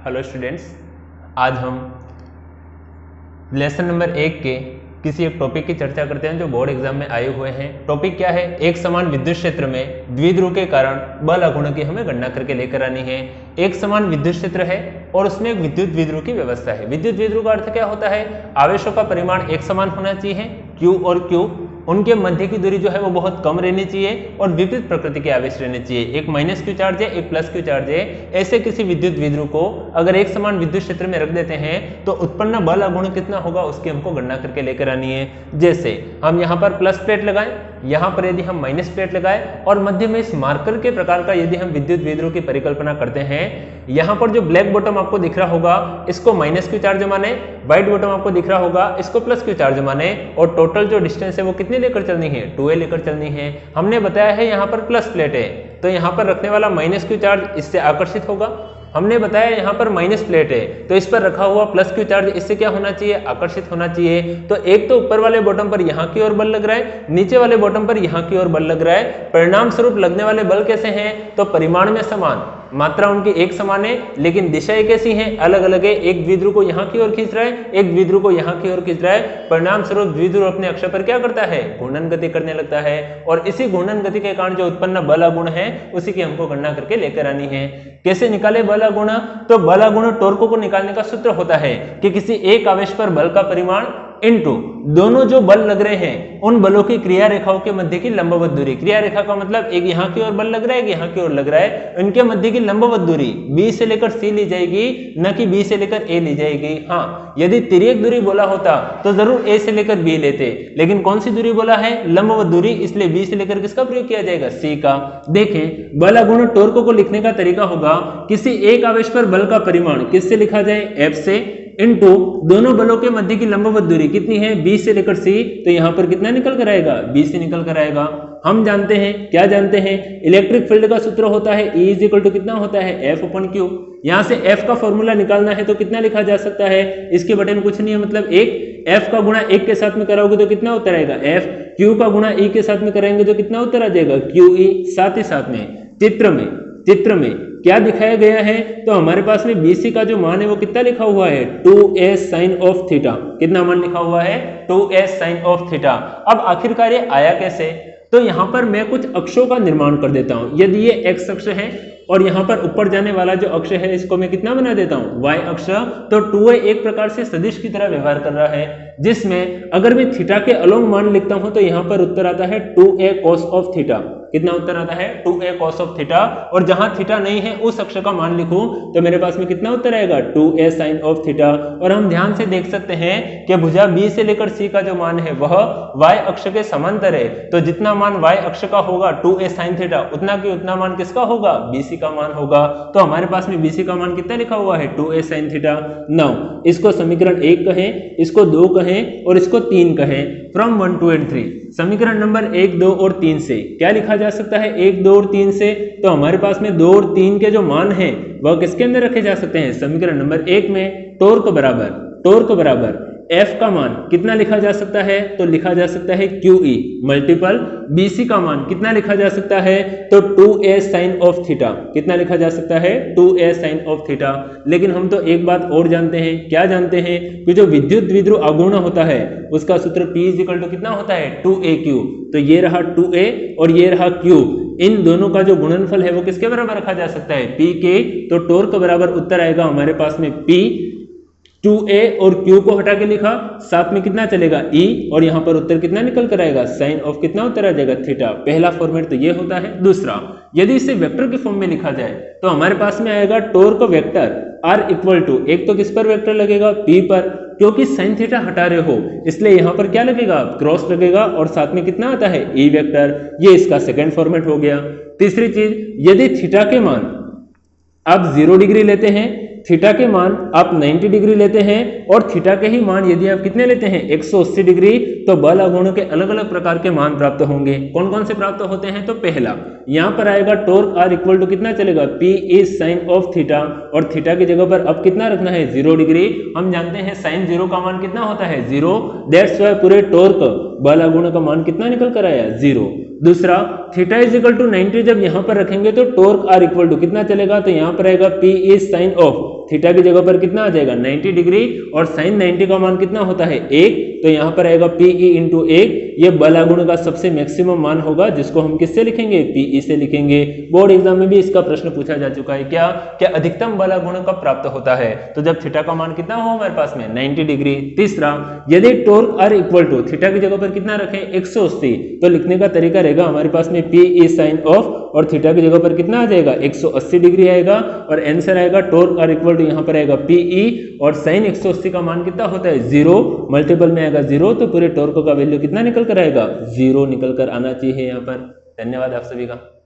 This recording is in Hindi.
हेलो स्टूडेंट्स, आज हम लेसन नंबर 1 के किसी एक टॉपिक की चर्चा करते हैं जो बोर्ड एग्जाम में आए हुए हैं। टॉपिक क्या है? एक समान विद्युत क्षेत्र में द्विध्रुव के कारण बल अगुणों की हमें गणना करके लेकर आनी है। एक समान विद्युत क्षेत्र है और उसमें एक विद्युत द्विध्रुव की व्यवस्था है। विद्युत द्विध्रुव का अर्थ क्या होता है? आवेशों का परिमाण एक समान होना चाहिए, Q और Q, उनके मध्य की दूरी जो है वो बहुत कम रहनी चाहिए और विपरीत प्रकृति के आवेश रहने चाहिए। एक -Q चार्ज है, एक +Q चार्ज है। ऐसे किसी विद्युत द्विध्रुव को अगर एक समान विद्युत क्षेत्र में रख देते हैं तो उत्पन्न बल अगुण कितना होगा उसकी हमको गणना करके लेकर आनी है। जैसे हम यहाँ पर प्लस प्लेट लगाएं, यहाँ पर यदि हम माइनस प्लेट लगाएं और मध्य में इस मार्कर के प्रकार का यदि हम विद्युत द्विध्रुव की परिकल्पना करते हैं, यहाँ पर जो ब्लैक बॉटम आपको दिख रहा होगा इसको -Q चार्ज माने, व्हाइट बॉटम आपको दिख रहा होगा इसको +Q चार्ज माने, और टोटल जो डिस्टेंस है वो कितनी लेकर चलनी है? 2a लेकर चलनी है। हमने बताया है यहाँ पर प्लस प्लेट है तो यहाँ पर रखने वाला -Q चार्ज इससे आकर्षित होगा। हमने बताया यहाँ पर माइनस प्लेट है तो इस पर रखा हुआ +Q चार्ज इससे क्या होना चाहिए? आकर्षित होना चाहिए। तो एक तो ऊपर वाले बॉटम पर यहाँ की ओर बल लग रहा है, नीचे वाले बॉटम पर यहाँ की ओर बल लग रहा है। परिणाम स्वरूप लगने वाले बल कैसे हैं? तो परिमाण में समान, मात्रा उनकी एक समान है लेकिन दिशाएं कैसी हैं? अलग अलग है। एक द्विध्रुव को यहाँ की ओर खींच रहा है, एक द्विध्रुव को यहाँ की ओर खींच रहा है। परिणाम स्वरूप द्विध्रुव अपने अक्ष पर क्या करता है? घूर्णन गति करने लगता है और इसी घूर्णन गति के कारण जो उत्पन्न बल अगुण है उसी की हमको गणना करके लेकर आनी है। कैसे निकाले बल अगुण? तो बल अगुण टॉर्क को निकालने का सूत्र होता है कि किसी एक आवेश पर बल का परिमाण इनटू दोनों जो बल लग रहे हैं उन बलों की क्रिया रेखाओं के मध्य की लंबवत दूरी। क्रिया रेखा का मतलब एक यहाँ की ओर बल लग रहा है, एक यहाँ की ओर लग रहा है, इनके मध्य की लंबवत दूरी B से लेकर C ली जाएगी, न कि B से लेकर A ली जाएगी। हाँ, यदि तिर्यक दूरी बोला होता तो जरूर A से लेकर B लेते, लेकिन कौन सी दूरी बोला है? लंबवत दूरी, इसलिए B से लेकर किसका प्रयोग किया जाएगा? C का। देखें, बल अगुण टॉर्क को लिखने का तरीका होगा किसी एक आवेश पर बल का परिमाण किससे लिखा जाए? F से, इनटू दोनों बलों के मध्य की लंबवत दूरी कितनी है? B से लेकर C, तो यहाँ पर कितना निकल कर आएगा? B से निकल कर आएगा। हम जानते हैं, क्या जानते हैं? इलेक्ट्रिक फील्ड का सूत्र होता है E = कितना होता है? F/Q। यहाँ से F का फॉर्मूला निकालना है तो कितना लिखा जा सकता है? इसके बटे में कुछ नहीं है, मतलब एक। F का गुणा 1 के साथ में कराओगे तो कितना उत्तर आएगा? F। Q का गुणा E के साथ में कराएंगे तो कितना उत्तर आ जाएगा? QE। साथ ही साथ में चित्र में क्या दिखाया गया है? तो हमारे पास में BC का जो मान है वो कितना लिखा हुआ है? 2a sin of theta. कितना मान लिखा हुआ है? 2a sin of theta. अब आखिरकार ये आया कैसे? तो यहाँ पर मैं कुछ अक्षों का निर्माण कर देता हूँ। यदि ये x अक्ष है और यहाँ पर ऊपर जाने वाला जो अक्ष है इसको मैं कितना बना देता हूँ? y अक्ष। तो 2a एक प्रकार से सदिश की तरह व्यवहार कर रहा है, जिसमें अगर मैं थीटा के अलोंग मान लिखता हूँ तो यहाँ पर उत्तर आता है 2a cos of थीटा। कितना उत्तर आता है? 2a cos of theta. और जहां थीटा नहीं है उस अक्ष का मान लिखूं तो मेरे पास में कितना उत्तर आएगा? 2a sin of theta. और हम ध्यान से देख सकते हैं कि भुजा B से लेकर C का जो मान है वह y अक्ष के समांतर है, तो जितना मान y अक्ष का होगा 2a sin थीटा उतना की उतना मान किसका होगा? BC का मान होगा। तो हमारे पास में BC का मान कितना लिखा हुआ है? 2a sin theta. नाउ इसको समीकरण 1 कहें, इसको 2 कहें और इसको 3 कहें। फ्रॉम 1, 2 and 3 समीकरण नंबर 1, 2 और 3 से क्या लिखा जा सकता है? 1, 2 और 3 से तो हमारे पास में 2 और 3 के जो मान हैं वह किसके अंदर रखे जा सकते हैं? समीकरण नंबर 1 में टॉर्क बराबर F का मान कितना लिखा जा सकता है? तो लिखा जा सकता है QE मल्टीपल BC का मान कितना लिखा जा सकता है? तो 2a sin of थीटा। कितना लिखा जा सकता है? 2a sin of theta. लेकिन हम तो एक बात और जानते हैं। क्या जानते हैं? कि जो विद्युत द्विध्रुव अगुण होता है उसका सूत्र P = कितना होता है? 2aq। तो ये रहा 2a और ये रहा q, इन दोनों का जो गुणनफल है वो किसके बराबर रखा जा सकता है? P के। तो टॉर्क बराबर उत्तर आएगा हमारे पास में P। 2a और q को हटा के लिखा, साथ में कितना चलेगा? E, और यहाँ पर उत्तर कितना निकल कर आएगा? साइन ऑफ कितना उत्तर आ जाएगा? थीटा। पहला फॉर्मेट तो ये होता है। दूसरा, यदि इसे वेक्टर के फॉर्म में लिखा जाए तो हमारे पास में आएगा टॉर्क वेक्टर R = एक तो किस पर वेक्टर लगेगा? P पर, क्योंकि साइन थीटा हटा रहे हो इसलिए यहाँ पर क्या लगेगा? क्रॉस लगेगा और साथ में कितना आता है? E vector. ये इसका सेकेंड फॉर्मेट हो गया। तीसरी चीज, यदि थीटा के मान आप 0 डिग्री लेते हैं, थीटा के मान आप 90 डिग्री लेते हैं और थीटा के ही मान यदि आप कितने लेते हैं? 180 डिग्री, तो बल अगुणों के अलग अलग प्रकार के मान प्राप्त होंगे। कौन कौन से प्राप्त होते हैं? तो पहला यहाँ पर आएगा टॉर्क R = कितना चलेगा? P is sin of theta, और थीटा की जगह पर अब कितना रखना है? 0 डिग्री। हम जानते हैं साइन 0 का मान कितना होता है? 0। दैट्स वाई पूरे टॉर्क बल अगुण का मान कितना निकल कर आया? 0। दूसरा, थीटा = 90 जब यहाँ पर रखेंगे तो टॉर्क R = कितना चलेगा? तो यहाँ पर आएगा P is sin of theta की जगह पर कितना आ जाएगा 90 डिग्री, और साइन 90 का मान कितना होता है 1, तो यहाँ पर आएगा PE इंटू 1। ये बल आघूर्ण का सबसे मैक्सिमम मान होगा, जिसको हम किससे लिखेंगे, PE से लिखेंगे। बोर्ड एग्जाम में भी इसका प्रश्न पूछा जा चुका है, क्या अधिकतम बल आघूर्ण कब प्राप्त होता है, तो जब थीटा का मान कितना हो हमारे पास में 90 डिग्री। तीसरा, यदि torque R equal to theta की जगह पर कितना रखें 180, तो लिखने का तरीका रहेगा हमारे पास में PE साइन ऑफ, और थीटा की जगह पर कितना आ जाएगा 180 डिग्री आएगा, और आंसर आएगा टॉर्क आर इक्वल टू यहाँ पर आएगा PE, और साइन 180 का मान कितना होता है 0, मल्टीपल में आएगा 0, तो पूरे टॉर्क का वैल्यू कितना निकल कर आएगा 0 निकल कर आना चाहिए यहाँ पर। धन्यवाद आप सभी का।